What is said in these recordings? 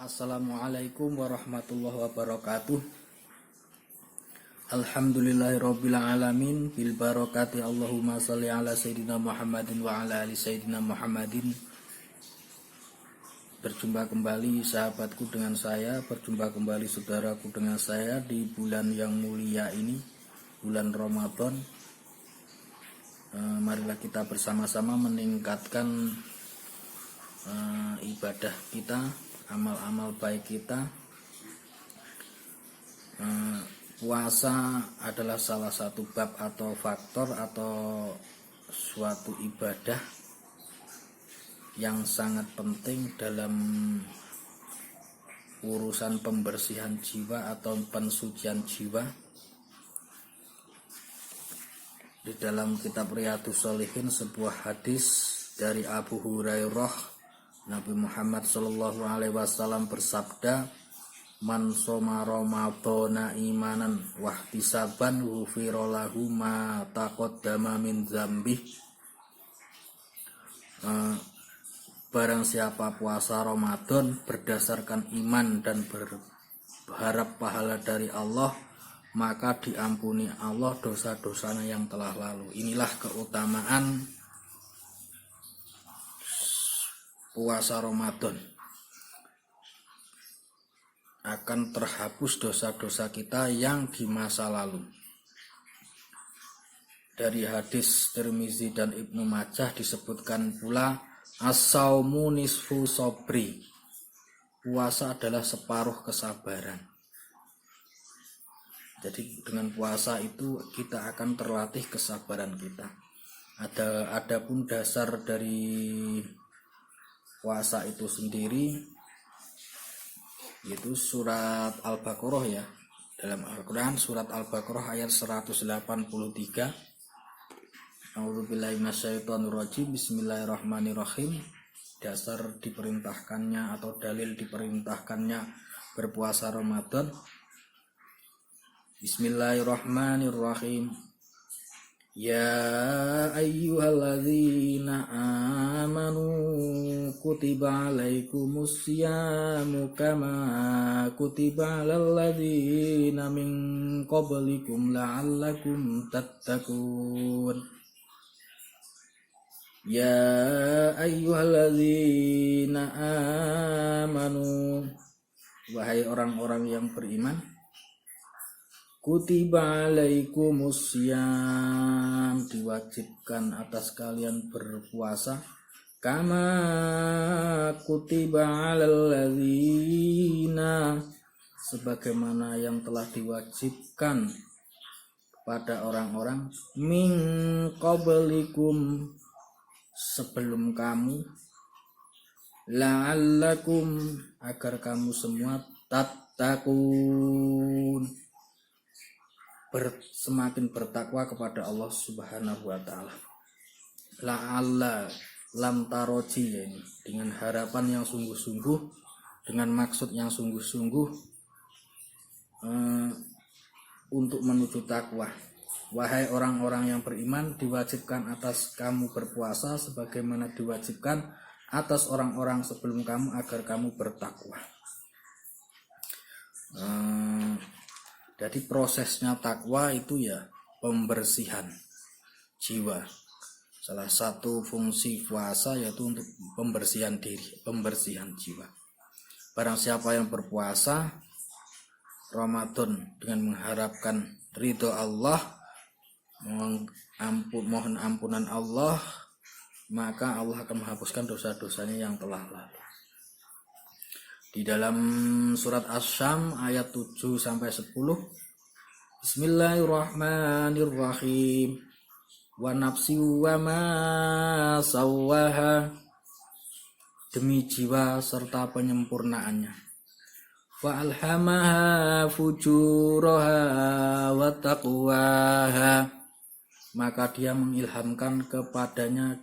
Assalamualaikum warahmatullahi wabarakatuh. Alhamdulillahirabbil alamin bil barakati Allahumma shalli ala sayyidina Muhammadin wa ala ali sayyidina Muhammadin. Berjumpa kembali sahabatku dengan saya, berjumpa kembali saudaraku dengan saya di bulan yang mulia ini, bulan Ramadan. Marilah kita bersama-sama meningkatkan ibadah kita, amal-amal baik kita. Puasa adalah salah satu bab atau faktor atau suatu ibadah yang sangat penting dalam urusan pembersihan jiwa atau pensucian jiwa. Di dalam kitab Riyadhus Shalihin sebuah hadis dari Abu Hurairah, Nabi Muhammad SAW bersabda, "Man shoma Ramadhana imanan wahtisaban ghufira lahu ma taqaddama min dzambih." Barang siapa puasa Ramadan berdasarkan iman dan berharap pahala dari Allah, maka diampuni Allah dosa-dosanya yang telah lalu. Inilah keutamaan puasa Ramadan. Akan terhapus dosa-dosa kita yang di masa lalu. Dari hadis Tirmizi dan Ibnu Majah disebutkan pula, as-saumu nisfu sabri. Puasa adalah separuh kesabaran. Jadi dengan puasa itu kita akan terlatih kesabaran kita. Adapun dasar dari puasa itu sendiri, yaitu surat Al-Baqarah ya. Dalam Al-Quran surat Al-Baqarah ayat 183. A'udzubillahi minasyaitonirrajim. Bismillahirrahmanirrahim. Dasar diperintahkannya atau dalil diperintahkannya berpuasa Ramadan. Bismillahirrahmanirrahim. Ya ayyuhalladzina amanu kutiba alaikumus syamu kama kutiba alal ladzina min qablikum la'allakum tattaqun. Ya ayyuhalladzina amanu, wahai orang-orang yang beriman, kutiba alaikumus syiyam, diwajibkan atas kalian berpuasa, kama kutiba alal ladzina, sebagaimana yang telah diwajibkan pada orang-orang min qablikum, sebelum kamu, la'allakum, agar kamu semua tattaqun, semakin bertakwa kepada Allah Subhanahu wa taala. La'alla lam taroji, ya, ini dengan harapan yang sungguh-sungguh, dengan maksud yang sungguh-sungguh untuk menuju takwa. Wahai orang-orang yang beriman, diwajibkan atas kamu berpuasa sebagaimana diwajibkan atas orang-orang sebelum kamu agar kamu bertakwa. Jadi prosesnya takwa itu ya pembersihan jiwa. Salah satu fungsi puasa yaitu untuk pembersihan diri, pembersihan jiwa. Barang siapa yang berpuasa Ramadan dengan mengharapkan ridho Allah, mohon ampunan Allah, maka Allah akan menghapuskan dosa-dosanya yang telah lalu. Di dalam surat Asy-Syam ayat 7-10, Bismillahirrahmanirrahim. Wa nafsi wa ma sawwaha, demi jiwa serta penyempurnaannya. Wa alhamaha fujuraha wa taqwaha, maka dia mengilhamkan kepadanya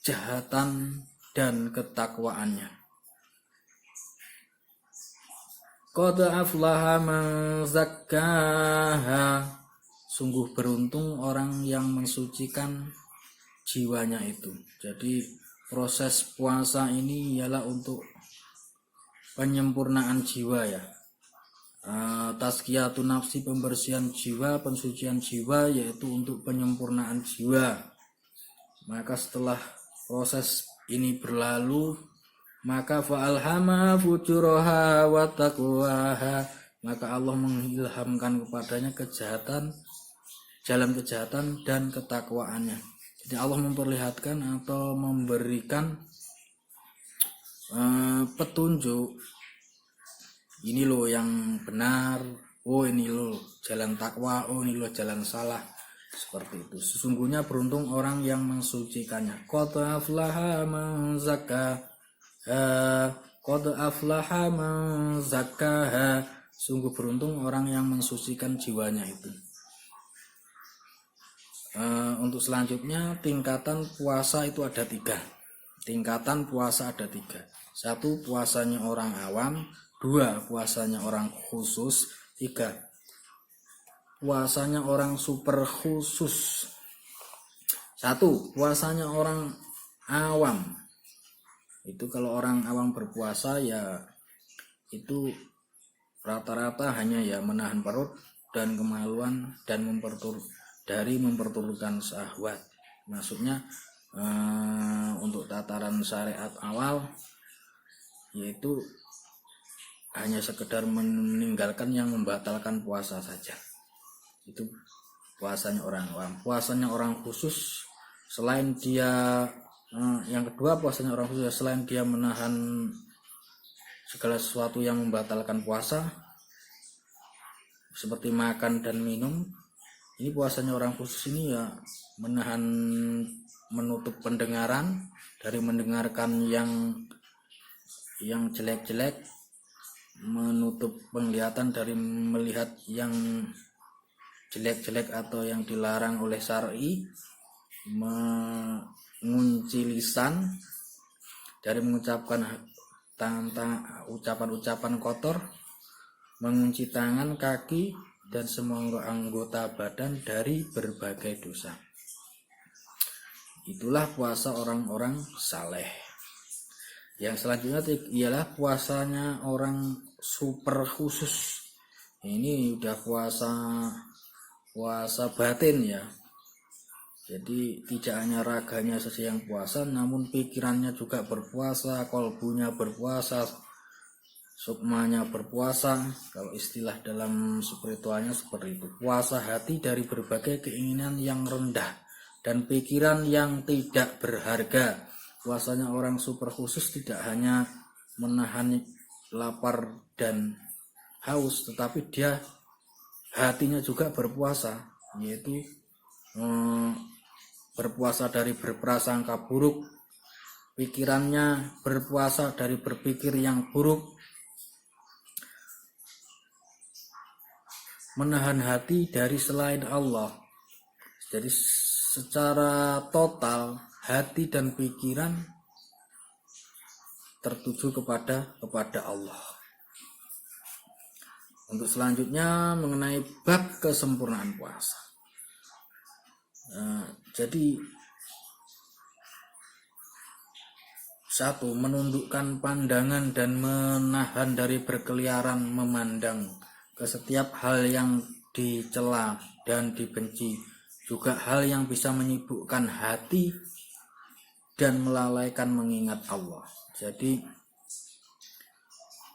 kejahatan dan ketakwaannya. Qad aflaha man zakkaha, sungguh beruntung orang yang mensucikan jiwanya itu. Jadi proses puasa ini ialah untuk penyempurnaan jiwa ya. Tazkiyatun nafsi, pembersihan jiwa, pensucian jiwa, yaitu untuk penyempurnaan jiwa. Maka setelah proses ini berlalu, maka fa'alhama fujuraha wa taqwaha, maka Allah mengilhamkan kepadanya kejahatan, jalan kejahatan dan ketakwaannya. Jadi Allah memperlihatkan atau memberikan petunjuk, ini loh yang benar, oh ini loh jalan takwa, oh ini loh jalan salah, seperti itu. Sesungguhnya beruntung orang yang mensucikannya. Qad aflaha man zakkaha, qad aflaha man zakkaha, sungguh beruntung orang yang mensucikan jiwanya itu. Untuk selanjutnya, tingkatan puasa itu ada 3. Tingkatan puasa ada 3. 1, puasanya orang awam. 2, puasanya orang khusus. 3, puasanya orang super khusus. 1, puasanya orang awam. Itu kalau orang awam berpuasa ya itu rata-rata hanya ya menahan perut dan kemaluan dan memperturutkan syahwat. Maksudnya untuk tataran syariat awal yaitu hanya sekedar meninggalkan yang membatalkan puasa saja. Itu puasanya orang awam. Puasanya orang khusus, selain dia yang kedua, puasanya orang khusus selain dia menahan segala sesuatu yang membatalkan puasa seperti makan dan minum. Ini puasanya orang khusus ini ya menutup pendengaran dari mendengarkan yang jelek-jelek, menutup penglihatan dari melihat yang jelek-jelek atau yang dilarang oleh syar'i, mengunci lisan dari mengucapkan ucapan-ucapan kotor, mengunci tangan, kaki, dan semua anggota badan dari berbagai dosa. Itulah puasa orang-orang saleh. Yang selanjutnya ialah puasanya orang super khusus. Ini udah puasa batin ya. Jadi tidak hanya raganya saja yang puasa, namun pikirannya juga berpuasa, kolbunya berpuasa, sukmanya berpuasa. Kalau istilah dalam spiritualnya seperti itu. Puasa hati dari berbagai keinginan yang rendah dan pikiran yang tidak berharga. Puasanya orang super khusus tidak hanya menahan lapar dan haus, tetapi dia hatinya juga berpuasa, yaitu berpuasa dari berprasangka buruk, pikirannya berpuasa dari berpikir yang buruk, menahan hati dari selain Allah. Jadi secara total hati dan pikiran tertuju kepada Allah. Untuk selanjutnya mengenai bab kesempurnaan puasa. Jadi 1, menundukkan pandangan dan menahan dari berkeliaran memandang ke setiap hal yang dicela dan dibenci, juga hal yang bisa menyibukkan hati dan melalaikan mengingat Allah. Jadi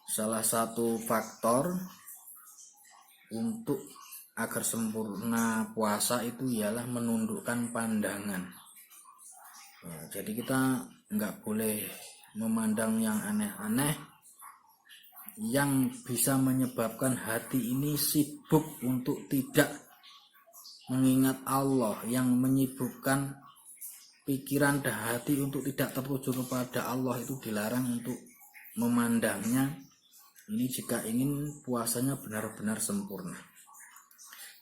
salah satu faktor untuk agar sempurna puasa itu ialah menundukkan pandangan. Jadi kita nggak boleh memandang yang aneh-aneh yang bisa menyebabkan hati ini sibuk untuk tidak mengingat Allah, yang menyibukkan pikiran dan hati untuk tidak tertuju kepada Allah. Itu dilarang untuk memandangnya. Ini jika ingin puasanya benar-benar sempurna.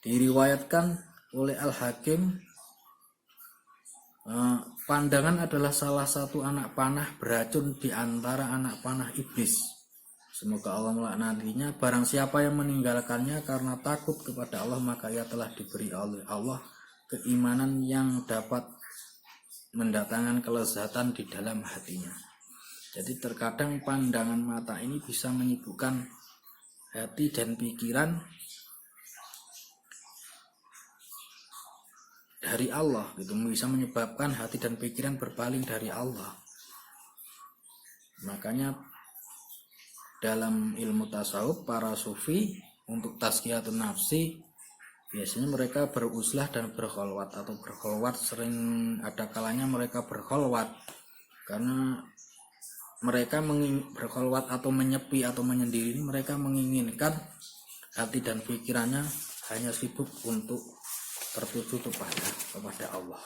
Diriwayatkan oleh Al-Hakim, pandangan adalah salah satu anak panah beracun di antara anak panah iblis. Semoga Allah melaknatinya. Barang siapa yang meninggalkannya karena takut kepada Allah, maka ia telah diberi oleh Allah keimanan yang dapat mendatangkan kelezatan di dalam hatinya. Jadi terkadang pandangan mata ini bisa menyibukkan hati dan pikiran dari Allah gitu, bisa menyebabkan hati dan pikiran berpaling dari Allah. Makanya dalam ilmu tasawuf para sufi untuk tazkiyatun nafsi biasanya mereka beruzlah dan berkholwat, atau berkholwat sering ada kalanya mereka berkholwat karena mereka berkholwat atau menyepi atau menyendiri, mereka menginginkan hati dan pikirannya hanya sibuk untuk tertuju kepada Allah.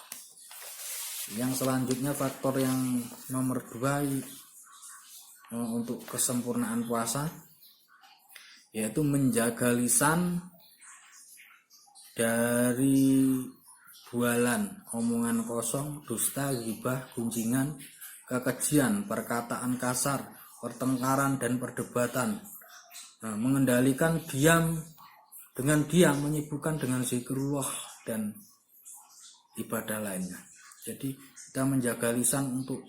Yang selanjutnya faktor yang nomor 2 untuk kesempurnaan puasa yaitu menjaga lisan dari bualan, omongan kosong, dusta, ghibah, gunjingan, kekejian, perkataan kasar, pertengkaran dan perdebatan. Mengendalikan diam menyibukkan dengan zikrullah dan ibadah lainnya. Jadi kita menjaga lisan untuk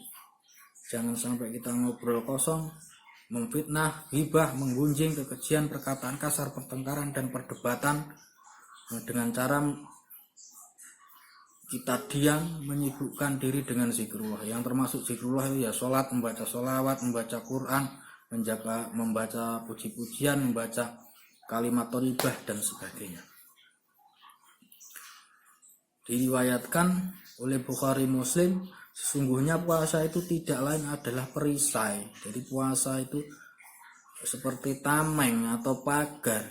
jangan sampai kita ngobrol kosong, memfitnah, ghibah, menggunjing, kekejian, perkataan kasar, pertengkaran dan perdebatan, dengan cara kita diam menyibukkan diri dengan zikrullah. Yang termasuk zikrullah itu ya sholat, membaca sholawat, membaca Quran, membaca puji-pujian, membaca kalimat thayyibah dan sebagainya. Diriwayatkan oleh Bukhari Muslim, sesungguhnya puasa itu tidak lain adalah perisai. Jadi puasa itu seperti tameng atau pagar.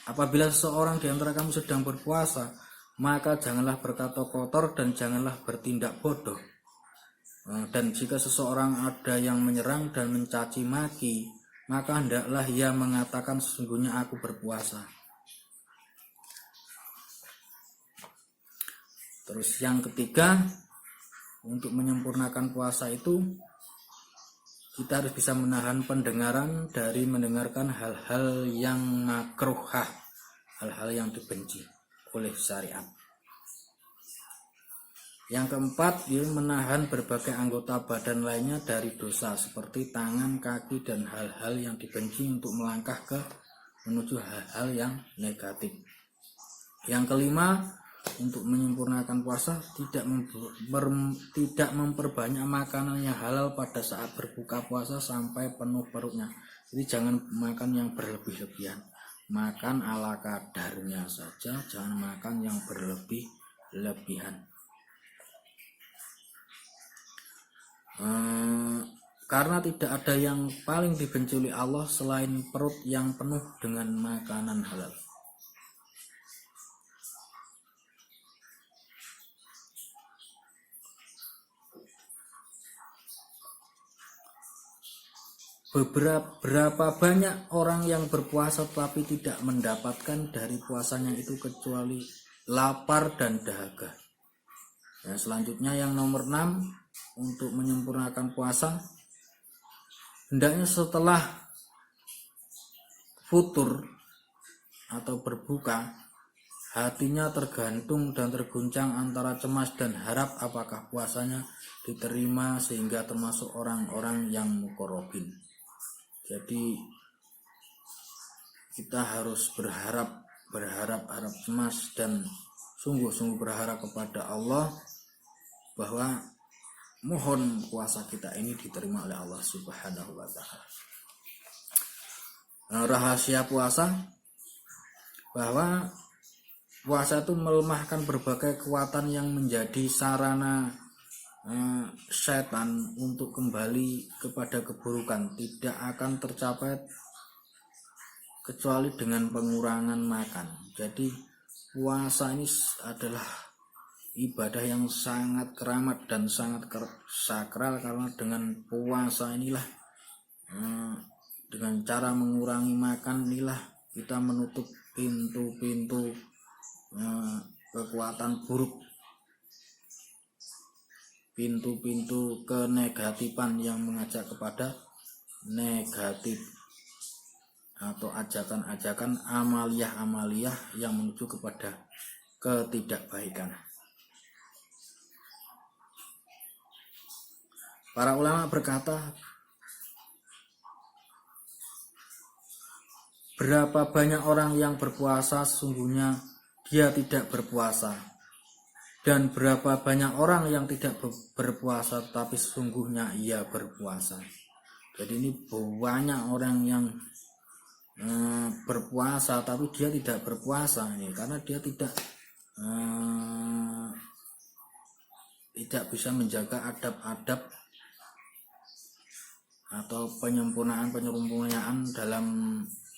Apabila seseorang di antara kamu sedang berpuasa, maka janganlah berkata kotor dan janganlah bertindak bodoh. Dan jika seseorang ada yang menyerang dan mencaci maki, maka hendaklah ia mengatakan sesungguhnya aku berpuasa. Terus yang ketiga, untuk menyempurnakan puasa itu kita harus bisa menahan pendengaran dari mendengarkan hal-hal yang makruhah, hal-hal yang dibenci oleh syariat. Yang keempat, menahan berbagai anggota badan lainnya dari dosa seperti tangan, kaki dan hal-hal yang dibenci untuk melangkah menuju hal-hal yang negatif. Yang kelima, untuk menyempurnakan puasa tidak memperbanyak makanan yang halal pada saat berbuka puasa sampai penuh perutnya. Jadi jangan makan yang berlebih-lebihan, makan ala kadarnya saja, jangan makan yang berlebih-lebihan. Karena tidak ada yang paling dibenci oleh Allah selain perut yang penuh dengan makanan halal. Berapa banyak orang yang berpuasa tetapi tidak mendapatkan dari puasanya itu kecuali lapar dan dahaga. Dan selanjutnya yang nomor 6, untuk menyempurnakan puasa, hendaknya setelah futur atau berbuka, hatinya tergantung dan terguncang antara cemas dan harap apakah puasanya diterima sehingga termasuk orang-orang yang muqarrabin. Jadi kita harus berharap cemas dan sungguh-sungguh berharap kepada Allah bahwa mohon puasa kita ini diterima oleh Allah Subhanahu wa Ta'ala. Rahasia puasa, bahwa puasa itu melemahkan berbagai kekuatan yang menjadi sarana setan untuk kembali kepada keburukan. Tidak akan tercapai kecuali dengan pengurangan makan. Jadi puasa ini adalah ibadah yang sangat keramat dan sangat sakral, karena dengan puasa inilah, dengan cara mengurangi makan inilah kita menutup pintu-pintu kekuatan buruk, pintu-pintu kenegatifan yang mengajak kepada negatif, atau ajakan-ajakan amaliyah yang menuju kepada ketidakbaikan. Para ulama berkata, berapa banyak orang yang berpuasa sesungguhnya dia tidak berpuasa, dan berapa banyak orang yang tidak berpuasa tapi sesungguhnya ia berpuasa. Jadi ini banyak orang yang berpuasa tapi dia tidak berpuasa ini karena dia tidak bisa menjaga adab-adab atau penyempurnaan dalam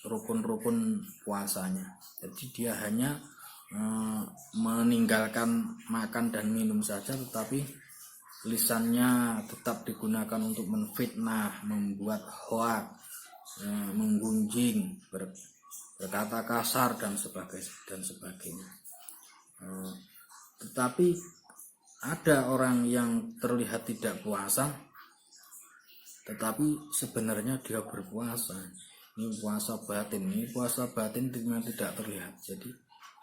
rukun-rukun puasanya. Jadi dia hanya meninggalkan makan dan minum saja, tetapi lisannya tetap digunakan untuk menfitnah, membuat hoak, menggunjing, berkata kasar dan sebagainya. Tetapi ada orang yang terlihat tidak puasa tetapi sebenarnya dia berpuasa. Ini puasa batin, yang tidak terlihat. Jadi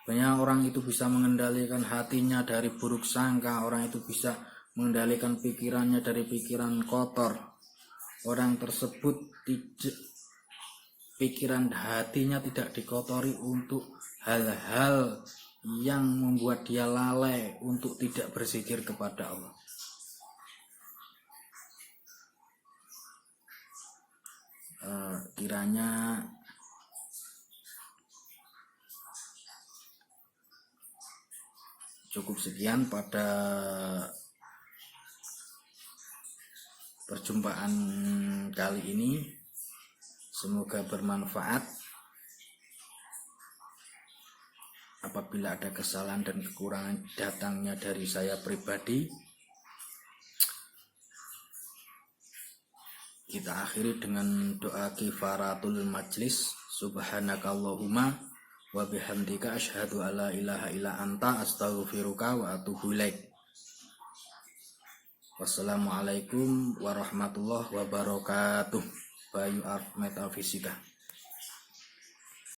banyak orang itu bisa mengendalikan hatinya dari buruk sangka, orang itu bisa mengendalikan pikirannya dari pikiran kotor. Orang tersebut pikiran hatinya tidak dikotori untuk hal-hal yang membuat dia lalai untuk tidak berzikir kepada Allah. Kiranya cukup sekian pada perjumpaan kali ini. Semoga bermanfaat. Apabila ada kesalahan dan kekurangan datangnya dari saya pribadi, kita akhiri dengan doa kifaratul majlis. Subhanakallahumma wa bihamdika asyhadu alla ilaha illa anta astaghfiruka wa atubu ilaik. Wassalamualaikum warahmatullahi wabarakatuh. Bayu Art Metafisika.